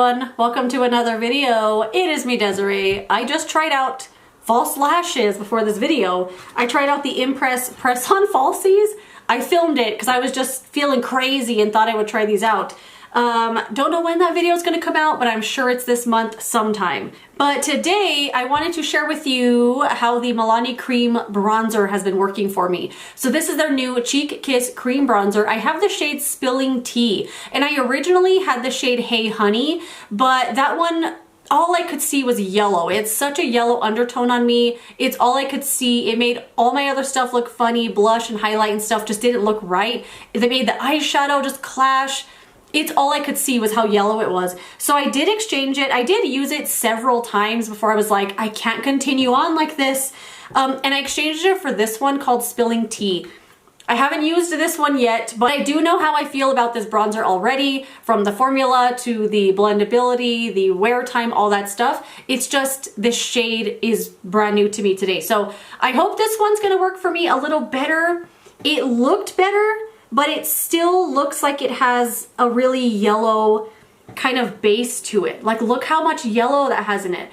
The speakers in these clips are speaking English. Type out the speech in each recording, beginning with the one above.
everyone, welcome to another video. It is me, Desiree. I just tried out false lashes before this video. I tried out the Impress press-on falsies. I filmed it because I was just feeling crazy and thought I would try these out. Don't know when that video is going to come out, but I'm sure it's this month sometime. But today I wanted to share with you how the Milani cream bronzer has been working for me. So this is their new Cheek Kiss cream bronzer. I have the shade Spilling Tea, and I originally had the shade Hey Honey, but that one, all I could see was yellow. It's such a yellow undertone on me. It's all I could see. It made all my other stuff look funny. Blush and highlight and stuff just didn't look right. They made the eyeshadow just clash. It's all I could see was how yellow it was. So I did exchange it. I did use it several times before I was like, I can't continue on like this. And I exchanged it for this one called Spilling Tea. I haven't used this one yet, but I do know how I feel about this bronzer already, from the formula to the blendability, the wear time, all that stuff. It's just this shade is brand new to me today. So I hope this one's gonna work for me a little better. It looked better, but it still looks like it has a really yellow kind of base to it. Like, look how much yellow that has in it.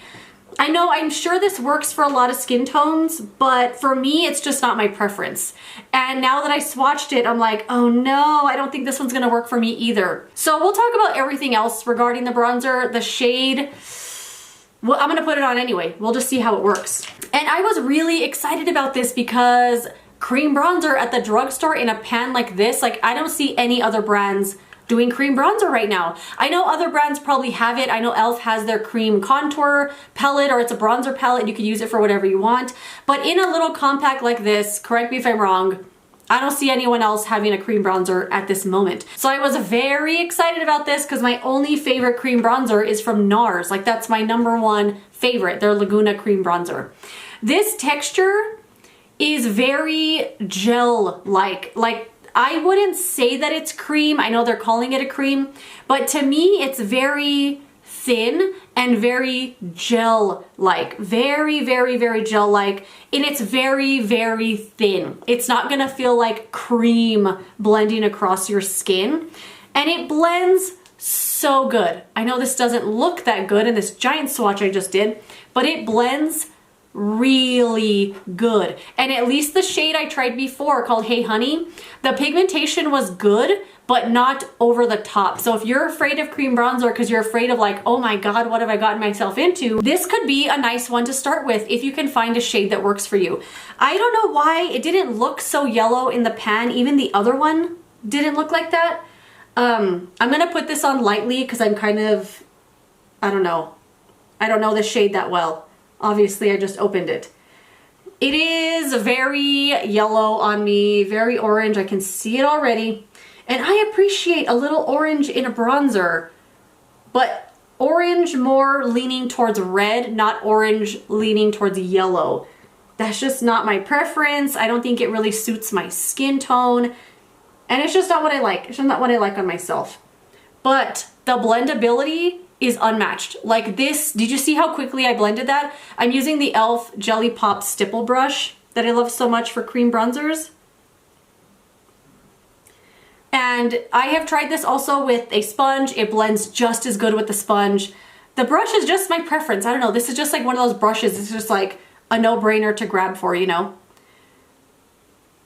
I know, I'm sure this works for a lot of skin tones, but for me, it's just not my preference. And now that I swatched it, I'm like, oh no, I don't think this one's gonna work for me either. So we'll talk about everything else regarding the bronzer. The shade, well, I'm gonna put it on anyway. We'll just see how it works. And I was really excited about this because cream bronzer at the drugstore in a pan like this, like, I don't see any other brands doing cream bronzer right now. I know other brands probably have it. I know e.l.f. has their cream contour palette, or it's a bronzer palette and you can use it for whatever you want. But in a little compact like this, correct me if I'm wrong, I don't see anyone else having a cream bronzer at this moment. So I was very excited about this because my only favorite cream bronzer is from NARS. Like, that's my #1 favorite, their Laguna cream bronzer. This texture is very gel-like. Like, I wouldn't say that it's cream. I know they're calling it a cream, but to me, it's very thin and very gel-like. Very, very, very gel-like, and it's very, very thin. It's not gonna feel like cream blending across your skin, and it blends so good. I know this doesn't look that good in this giant swatch I just did, but it blends really good. And at least the shade I tried before called Hey Honey, the pigmentation was good, but not over the top. So if you're afraid of cream bronzer because you're afraid of like, oh my God, what have I gotten myself into? This could be a nice one to start with if you can find a shade that works for you. I don't know why it didn't look so yellow in the pan. Even the other one didn't look like that. I'm gonna put this on lightly because I'm kind of, I don't know the shade that well. Obviously, I just opened it. It is very yellow on me, very orange. I can see it already. And I appreciate a little orange in a bronzer, but orange more leaning towards red, not orange leaning towards yellow. That's just not my preference. I don't think it really suits my skin tone. And it's just not what I like. It's just not what I like on myself. But the blendability is unmatched. Like this, did you see how quickly I blended that? I'm using the e.l.f. Jelly Pop Stipple brush that I love so much for cream bronzers. And I have tried this also with a sponge. It blends just as good with the sponge. The brush is just my preference. I don't know, this is just like one of those brushes. It's just like a no-brainer to grab for, you know?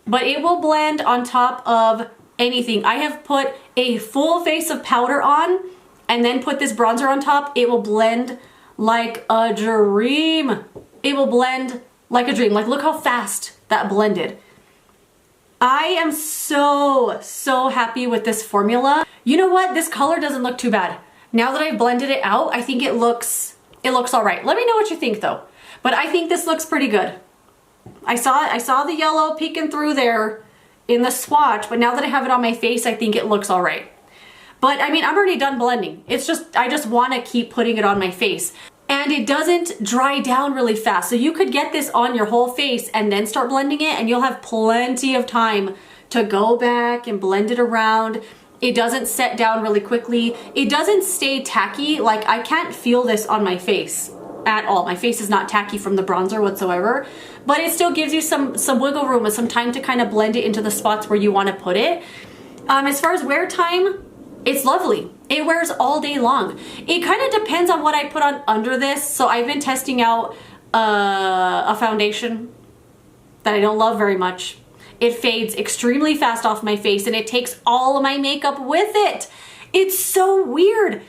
But it will blend on top of anything. I have put a full face of powder on and then put this bronzer on top. It will blend like a dream. It will blend like a dream. Like, look how fast that blended. I am so, so happy with this formula. You know what? This color doesn't look too bad. Now that I've blended it out, I think it looks all right. Let me know what you think though. But I think this looks pretty good. I saw the yellow peeking through there in the swatch, but now that I have it on my face, I think it looks all right. But I mean, I'm already done blending. It's just, I just want to keep putting it on my face. And it doesn't dry down really fast. So you could get this on your whole face and then start blending it, and you'll have plenty of time to go back and blend it around. It doesn't set down really quickly. It doesn't stay tacky. Like, I can't feel this on my face at all. My face is not tacky from the bronzer whatsoever, but it still gives you some wiggle room and some time to kind of blend it into the spots where you want to put it. As far as wear time, it's lovely. It wears all day long. It kind of depends on what I put on under this. So I've been testing out a foundation that I don't love very much. It fades extremely fast off my face and it takes all of my makeup with it. It's so weird.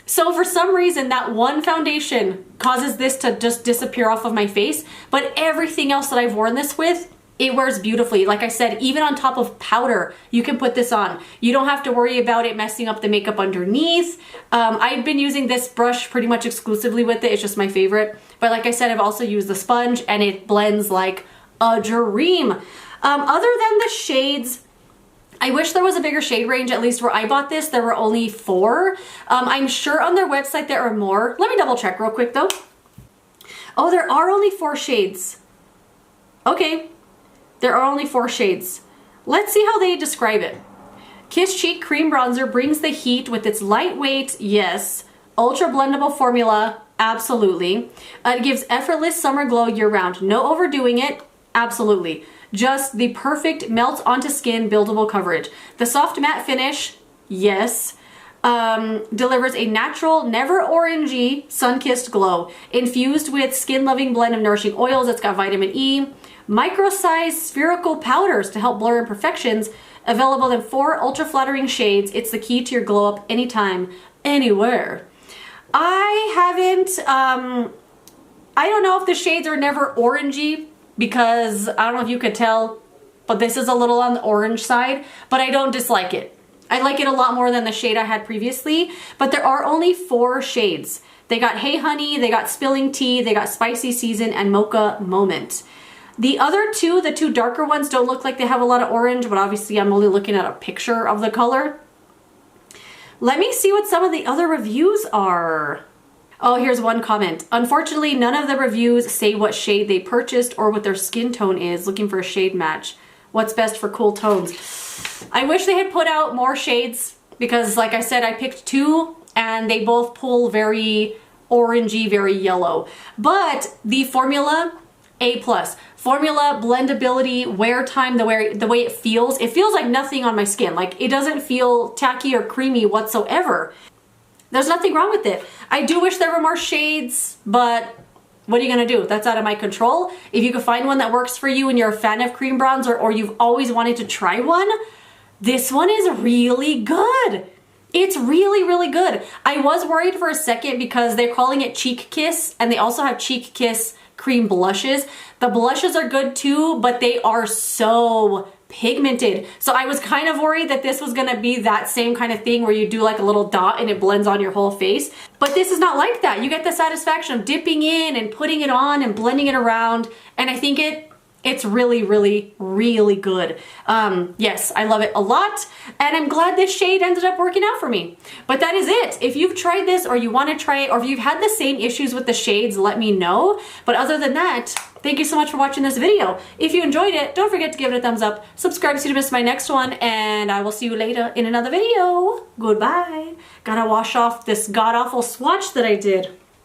So for some reason, that one foundation causes this to just disappear off of my face, but everything else that I've worn this with, it wears beautifully. Like I said, even on top of powder, you can put this on. You don't have to worry about it messing up the makeup underneath. I've been using this brush pretty much exclusively with it. It's just my favorite. But like I said, I've also used the sponge and it blends like a dream. Other than the shades, I wish there was a bigger shade range. At least where I bought this, there were only 4. I'm sure on their website there are more. Let me double check real quick though. Oh, there are only 4 shades. Okay, there are only 4 shades. Let's see how they describe it. Kiss Cheek Cream Bronzer brings the heat with its lightweight, yes, ultra blendable formula, absolutely. It gives effortless summer glow year round. No overdoing it, absolutely. Just the perfect melts onto skin buildable coverage. The soft matte finish, yes. Delivers a natural, never orangey, sun-kissed glow. Infused with skin-loving blend of nourishing oils. It's got vitamin E. Micro-sized spherical powders to help blur imperfections. Available in 4 ultra-flattering shades. It's the key to your glow up anytime, anywhere. I haven't, I don't know if the shades are never orangey, because I don't know if you could tell, but this is a little on the orange side, but I don't dislike it. I like it a lot more than the shade I had previously, but there are only 4 shades. They got Hey Honey, they got Spilling Tea, they got Spicy Season, and Mocha Moment. The other 2, the 2 darker ones, don't look like they have a lot of orange, but obviously I'm only looking at a picture of the color. Let me see what some of the other reviews are. Oh, here's one comment. Unfortunately, none of the reviews say what shade they purchased or what their skin tone is. Looking for a shade match. What's best for cool tones? I wish they had put out more shades because, like I said, I picked 2 and they both pull very orangey, very yellow. But the formula, A+. Formula, blendability, wear time, the way it feels like nothing on my skin. Like, it doesn't feel tacky or creamy whatsoever. There's nothing wrong with it. I do wish there were more shades, but what are you gonna do? That's out of my control. If you can find one that works for you and you're a fan of cream bronzer or you've always wanted to try one, this one is really good. It's really, really good. I was worried for a second because they're calling it Cheek Kiss and they also have Cheek Kiss cream blushes. The blushes are good too, but they are so pigmented. So I was kind of worried that this was gonna be that same kind of thing where you do like a little dot and it blends on your whole face. But this is not like that. You get the satisfaction of dipping in and putting it on and blending it around. And I think it's really, really, really good. Yes, I love it a lot. And I'm glad this shade ended up working out for me. But that is it. If you've tried this or you want to try it or if you've had the same issues with the shades, let me know. But other than that, thank you so much for watching this video. If you enjoyed it, don't forget to give it a thumbs up. Subscribe so you don't miss my next one. And I will see you later in another video. Goodbye. Gotta wash off this god-awful swatch that I did.